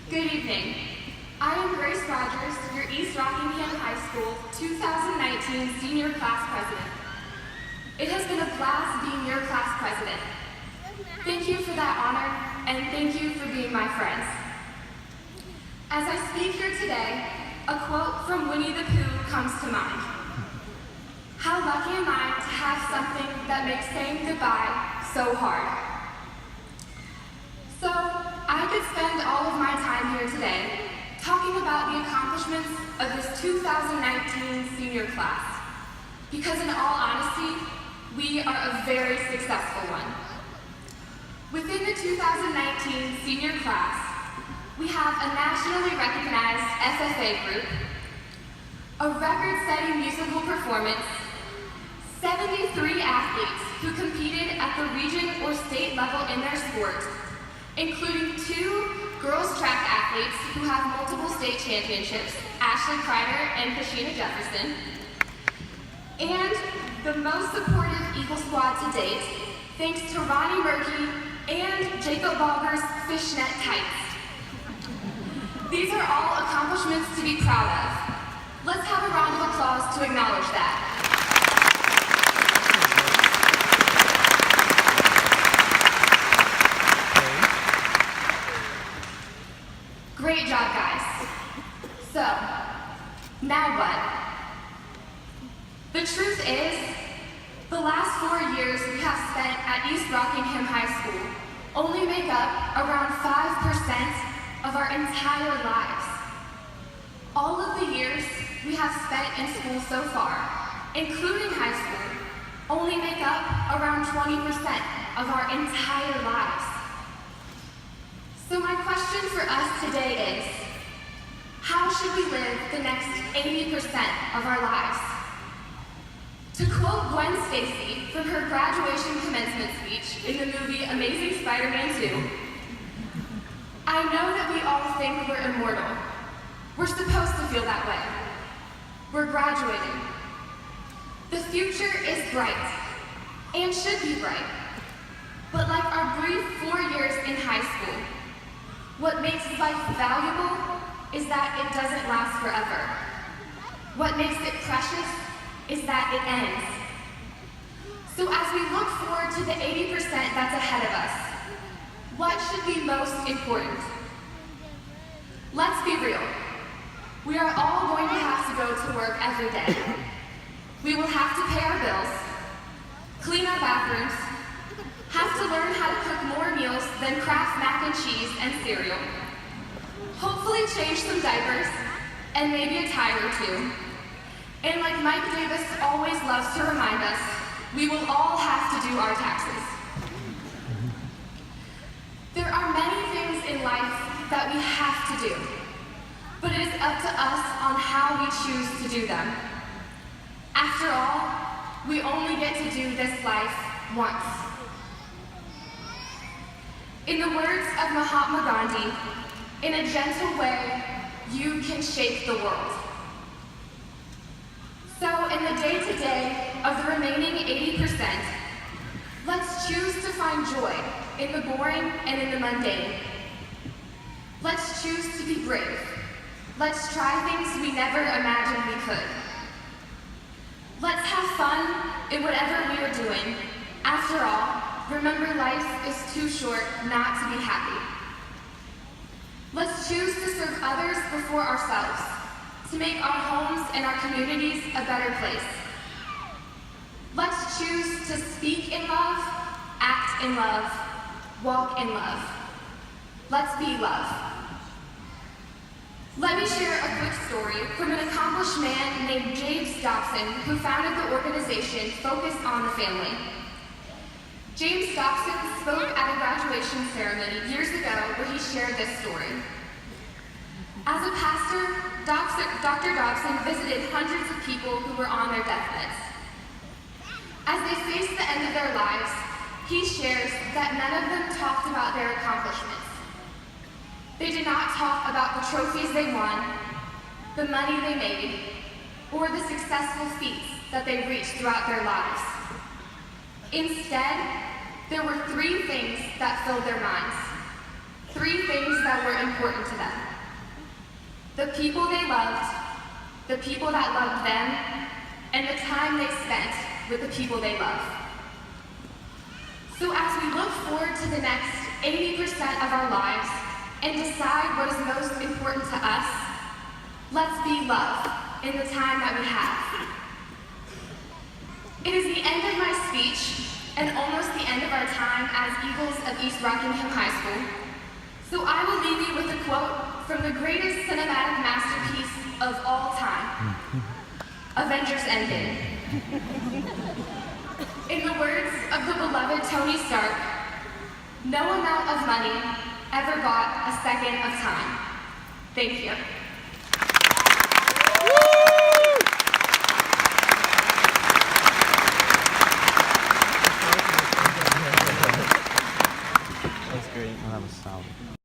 Good evening. I am Grace Rogers, your East Rockingham High School 2019 Senior Class President. It has been a blast being your class president. Thank you for that honor, and thank you for being my friends. As I speak here today, a quote from Winnie the Pooh comes to mind. How lucky am I to have something that makes saying goodbye so hard. So, I could spend all of my time here today talking about the accomplishments of this 2019 senior class, because in all honesty, we are a very successful one. Within the 2019 senior class, we have a nationally recognized SFA group, a record-setting musical performance, 73 athletes who competed at the region or state level in their sport, including 2 girls track athletes who have multiple state championships, Ashley Kreider and Kashina Jefferson, and the most supportive Eagle squad to date, thanks to Ronnie Murky and Jacob Balger's fishnet tights. These are all accomplishments to be proud of. Let's have a round of applause to acknowledge that. Great job, guys. So, now what? The truth is, the last 4 years we have spent at East Rockingham High School only make up around 5% of our entire lives. All of the years we have spent in school so far, including high school, only make up around 20% of our entire lives. So my question for us today is, how should we live the next 80% of our lives? To quote Gwen Stacy from her graduation commencement speech in the movie Amazing Spider-Man 2, I know that we all think we're immortal. We're supposed to feel that way. We're graduating. The future is bright, and should be bright. But like our brief 4 years in high school, what makes life valuable is that it doesn't last forever. What makes it precious is that it ends. So as we look forward to the 80% that's ahead of us, what should be most important? Let's be real. We are all going to have to go to work every day. We will have to pay our bills, clean our bathrooms, have to learn how to cook more meals than Kraft mac and cheese and cereal, hopefully change some diapers, and maybe a tire or two. And like Mike Davis always loves to remind us, we will all have to do our taxes. There are many things in life that we have to do, but it is up to us on how we choose to do them. After all, we only get to do this life once. In the words of Mahatma Gandhi, in a gentle way, you can shape the world. So in the day-to-day of the remaining 80%, let's choose to find joy in the boring and in the mundane. Let's choose to be brave. Let's try things we never imagined we could. Let's have fun in whatever we are doing. After all, remember, life is too short not to be happy. Let's choose to serve others before ourselves, to make our homes and our communities a better place. Let's choose to speak in love, act in love, walk in love. Let's be love. Let me share a quick story from an accomplished man named James Dobson, who founded the organization Focus on the Family. James Dobson spoke at a graduation ceremony years ago where he shared this story. As a pastor, Dr. Dobson visited hundreds of people who were on their deathbeds. As they faced the end of their lives, he shares that none of them talked about their accomplishments. They did not talk about the trophies they won, the money they made, or the successful feats that they reached throughout their lives. Instead, there were 3 things that filled their minds. 3 things that were important to them. The people they loved, the people that loved them, and the time they spent with the people they love. So as we look forward to the next 80% of our lives and decide what is most important to us, let's be love in the time that we have. It is the end of my speech and almost the end of our time as Eagles of East Rockingham High School. So I will leave you with a quote from the greatest cinematic masterpiece of all time, Avengers Endgame. In the words of the beloved Tony Stark, no amount of money ever bought a second of time. Thank you. That's great. That was solid.